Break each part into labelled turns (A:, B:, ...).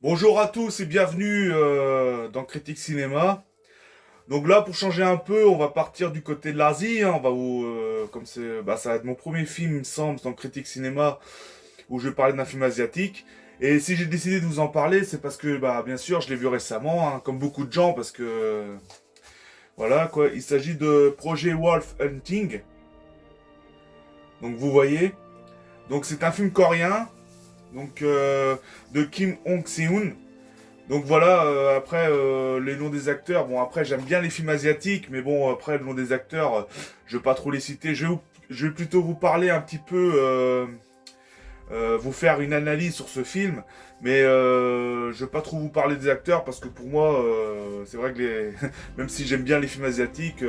A: Bonjour à tous et bienvenue dans Critique Cinéma. Donc là, pour changer un peu, on va partir du côté de l'Asie, hein. On va comme ça va être mon premier film, il me semble, dans Critique Cinéma, où je vais parler d'un film asiatique. Et si j'ai décidé de vous en parler, c'est parce que, bien sûr, je l'ai vu récemment, hein, comme beaucoup de gens, parce que, voilà, quoi. Il s'agit de Projet Wolf Hunting. Donc vous voyez. Donc c'est un film coréen, donc de Kim Hong-seun. Donc voilà, après les noms des acteurs, bon après j'aime bien les films asiatiques, mais bon après le nom des acteurs, je vais pas trop les citer, je vais plutôt vous parler un petit peu, vous faire une analyse sur ce film, mais je vais pas trop vous parler des acteurs parce que pour moi, c'est vrai que même si j'aime bien les films asiatiques,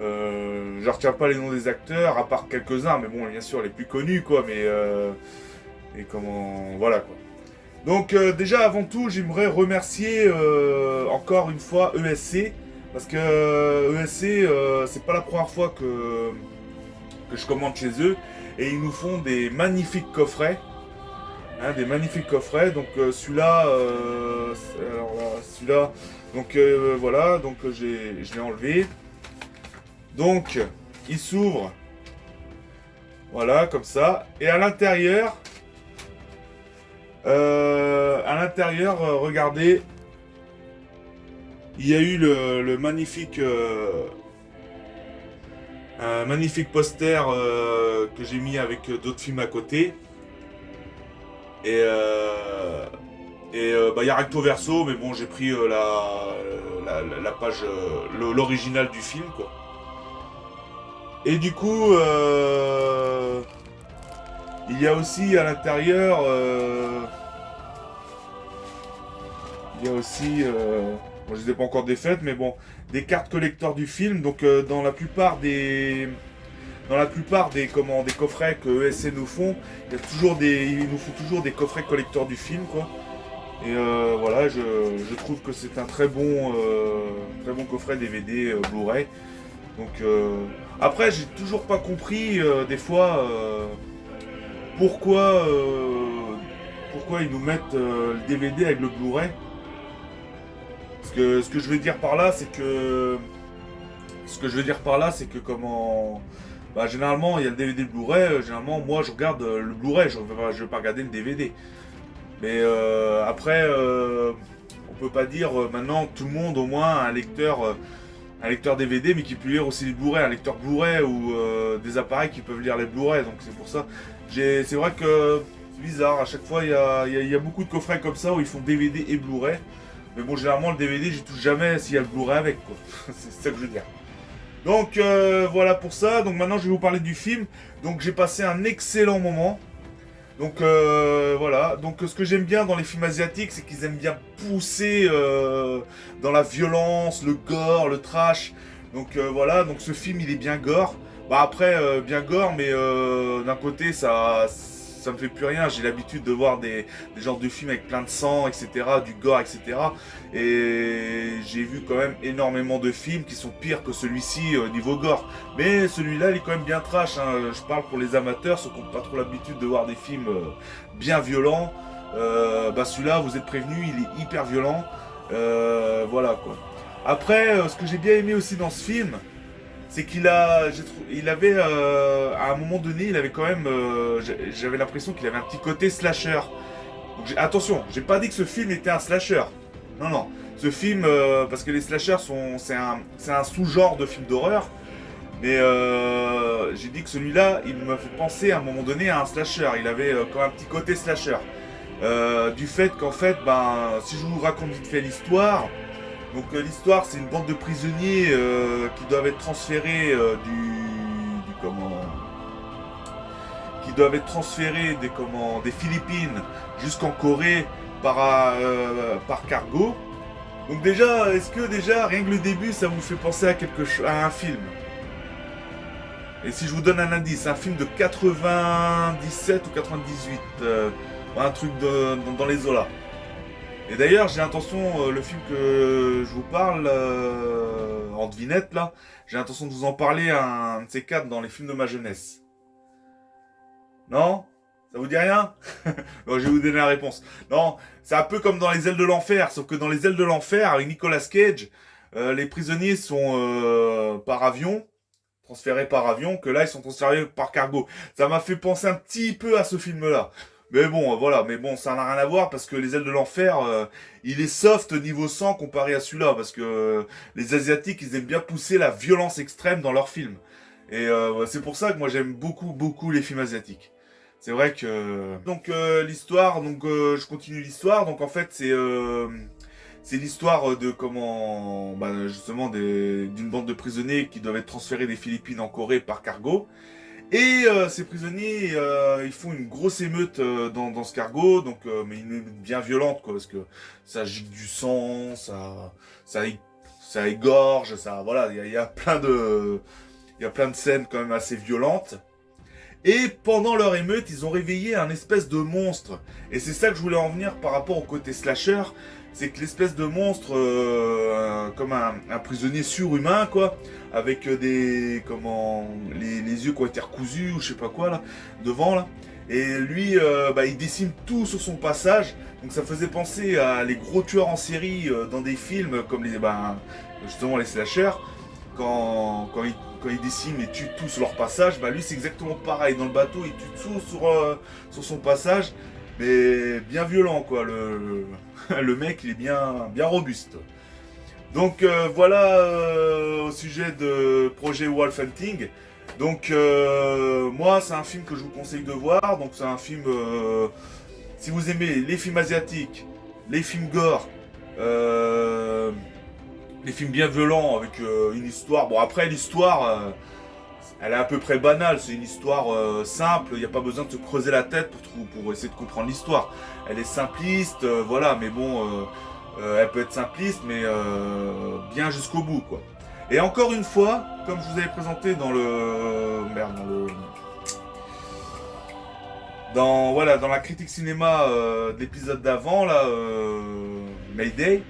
A: je retiens pas les noms des acteurs, à part quelques-uns, mais bon bien sûr les plus connus quoi, mais et comment, voilà quoi. Donc déjà avant tout, j'aimerais remercier encore une fois ESC parce que ESC c'est pas la première fois que je commande chez eux et ils nous font des magnifiques coffrets, hein, des magnifiques coffrets. Donc celui-là, alors là, celui-là, donc voilà, donc je l'ai enlevé. Donc il s'ouvre, voilà comme ça, et à l'intérieur, regardez. Il y a eu le magnifique, un magnifique poster que j'ai mis avec d'autres films à côté. Et il y a recto verso, mais bon, j'ai pris la page, l'original du film, quoi. Et du coup, il y a aussi à l'intérieur, il y a aussi, bon, je les ai pas encore défaites, mais bon, des cartes collector du film. Donc dans la plupart des coffrets que ESC nous font, ils nous font toujours des coffrets collector du film, quoi. Et voilà, je trouve que c'est un très bon coffret DVD Blu-ray. Donc après, j'ai toujours pas compris des fois pourquoi pourquoi ils nous mettent le DVD avec le Blu-ray. Parce que ce que je veux dire par là, c'est que comment, généralement il y a le DVD, le Blu-ray. Généralement, moi je regarde le Blu-ray, je vais pas regarder le DVD. Mais après, on peut pas dire maintenant tout le monde au moins a un lecteur DVD, mais qui peut lire aussi les Blu-ray, un lecteur Blu-ray ou des appareils qui peuvent lire les Blu-ray. Donc c'est pour ça. C'est vrai que c'est bizarre. À chaque fois, il y a beaucoup de coffrets comme ça où ils font DVD et Blu-ray. Mais bon, généralement le DVD, j'y touche jamais s'il y a le Blu-ray avec, quoi. C'est ça que je veux dire. Donc voilà pour ça. Donc maintenant, je vais vous parler du film. Donc j'ai passé un excellent moment. Donc voilà, donc ce que j'aime bien dans les films asiatiques, c'est qu'ils aiment bien pousser dans la violence, le gore, le trash. Donc voilà, donc ce film il est bien gore. Bah après bien gore, mais d'un côté ça me fait plus rien. J'ai l'habitude de voir des genres de films avec plein de sang, etc., du gore, etc. Et j'ai vu quand même énormément de films qui sont pires que celui-ci niveau gore. Mais celui-là, il est quand même bien trash, hein. Je parle pour les amateurs, ceux qui n'ont pas trop l'habitude de voir des films bien violents. Celui-là, vous êtes prévenus, il est hyper violent. Voilà quoi. Après, ce que j'ai bien aimé aussi dans ce film, c'est il avait à un moment donné, il avait quand même, j'avais l'impression qu'il avait un petit côté slasher. Donc, attention, j'ai pas dit que ce film était un slasher. Non, non. Ce film, parce que les slashers c'est un sous-genre de film d'horreur. Mais j'ai dit que celui-là, il me fait penser à un moment donné à un slasher. Il avait quand même un petit côté slasher. Du fait qu'en fait, si je vous raconte vite fait l'histoire, donc l'histoire, c'est une bande de prisonniers qui doivent être transférés qui doivent être transférés des Philippines jusqu'en Corée par cargo. Donc déjà, est-ce que déjà rien que le début, ça vous fait penser à à un film? Et si je vous donne un indice, un film de 97 ou 98, un truc dans les eaux là. Et d'ailleurs, j'ai l'intention, le film que je vous parle, en devinette là, j'ai l'intention de vous en parler un de ces quatre dans les films de ma jeunesse. Non? Ça vous dit rien? Bon, je vais vous donner la réponse. Non, c'est un peu comme dans Les Ailes de l'Enfer, sauf que dans Les Ailes de l'Enfer, avec Nicolas Cage, les prisonniers sont par avion, transférés par avion, que là, ils sont transférés par cargo. Ça m'a fait penser un petit peu à ce film-là. Mais bon, voilà, mais bon, ça n'a rien à voir parce que Les Ailes de l'Enfer, il est soft niveau sang comparé à celui-là, parce que les Asiatiques, ils aiment bien pousser la violence extrême dans leurs films. Et c'est pour ça que moi j'aime beaucoup, beaucoup les films asiatiques. C'est vrai que donc l'histoire, donc je continue l'histoire. Donc en fait c'est l'histoire de comment bah, justement d'une bande de prisonniers qui doivent être transférés des Philippines en Corée par cargo. Et ces prisonniers ils font une grosse émeute dans ce cargo, donc mais une émeute bien violente quoi, parce que ça gicle du sang, ça, ça égorge, ça voilà, il y a plein de scènes quand même assez violentes. Et pendant leur émeute, ils ont réveillé un espèce de monstre. Et c'est ça que je voulais en venir par rapport au côté slasher. C'est que l'espèce de monstre, comme un prisonnier surhumain, quoi, avec les yeux qui ont été recousus ou je sais pas quoi là, devant là. Et lui, il décime tout sur son passage. Donc ça faisait penser à les gros tueurs en série dans des films comme justement les slashers. Quand ils déciment et tuent tout sur leur passage, bah lui c'est exactement pareil. Dans le bateau, il tue tout sur son passage, mais bien violent quoi. Le mec il est bien robuste. Donc voilà au sujet de projet Wolf Hunting. Donc moi c'est un film que je vous conseille de voir. Donc c'est un film, si vous aimez les films asiatiques, les films gore, des films bien violents avec une histoire. Bon après l'histoire, elle est à peu près banale. C'est une histoire simple. Il n'y a pas besoin de se creuser la tête pour essayer de comprendre l'histoire. Elle est simpliste, voilà. Mais bon, elle peut être simpliste, mais bien jusqu'au bout quoi. Et encore une fois, comme je vous avais présenté dans la critique cinéma de l'épisode d'avant là, Mayday.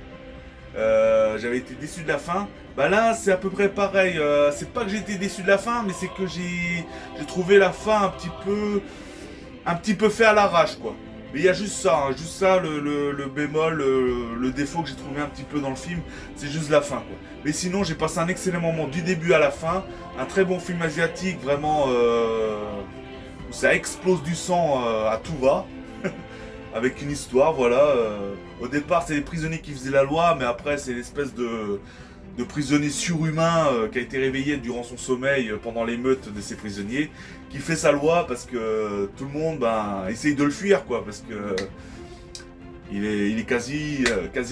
A: J'avais été déçu de la fin. Bah là, c'est à peu près pareil. C'est pas que j'ai été déçu de la fin, mais c'est que j'ai trouvé la fin un petit peu fait à l'arrache, quoi. Mais il y a juste ça, le bémol, le défaut que j'ai trouvé un petit peu dans le film, c'est juste la fin, quoi. Mais sinon, j'ai passé un excellent moment du début à la fin. Un très bon film asiatique, vraiment, où ça explose du sang à tout va. Avec une histoire, voilà. Au départ, c'est les prisonniers qui faisaient la loi, mais après, c'est l'espèce de prisonnier surhumain qui a été réveillé durant son sommeil pendant l'émeute de ces prisonniers, qui fait sa loi parce que tout le monde essaye de le fuir, quoi, parce que il est quasi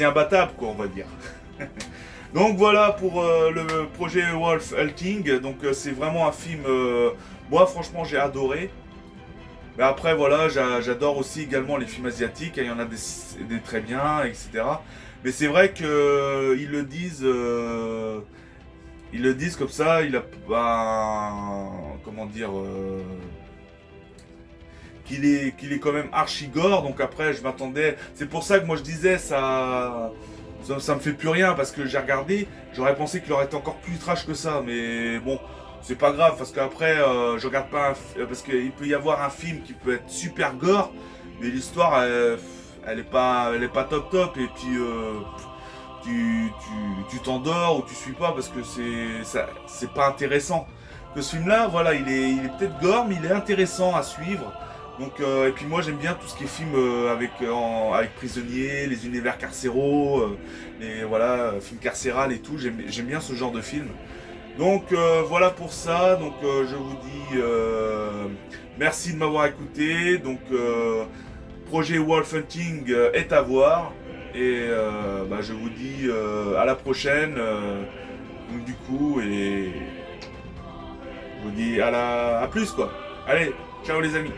A: imbattable, quoi, on va dire. Donc voilà pour le projet Wolf Hunting. Donc c'est vraiment un film, moi franchement j'ai adoré. Mais après, voilà, j'adore aussi également les films asiatiques. Il y en a des très bien, etc. Mais c'est vrai qu'ils le disent comme ça. Comment dire, qu'il est quand même archi gore. Donc après, je m'attendais. C'est pour ça que moi je disais ça me fait plus rien parce que j'ai regardé. J'aurais pensé qu'il aurait été encore plus trash que ça. Mais bon. C'est pas grave parce qu'après je regarde pas parce qu'il peut y avoir un film qui peut être super gore mais l'histoire elle est pas top et puis tu t'endors ou tu suis pas parce que c'est pas intéressant. Que ce film là voilà il est peut-être gore mais il est intéressant à suivre. Donc et puis moi j'aime bien tout ce qui est film avec prisonniers, les univers carcéraux, les voilà films carcéral et tout, j'aime bien ce genre de film. Donc voilà pour ça, donc je vous dis merci de m'avoir écouté, donc projet Wolf Hunting est à voir, et je vous dis à la prochaine, donc du coup, et je vous dis à plus quoi, allez, ciao les amis.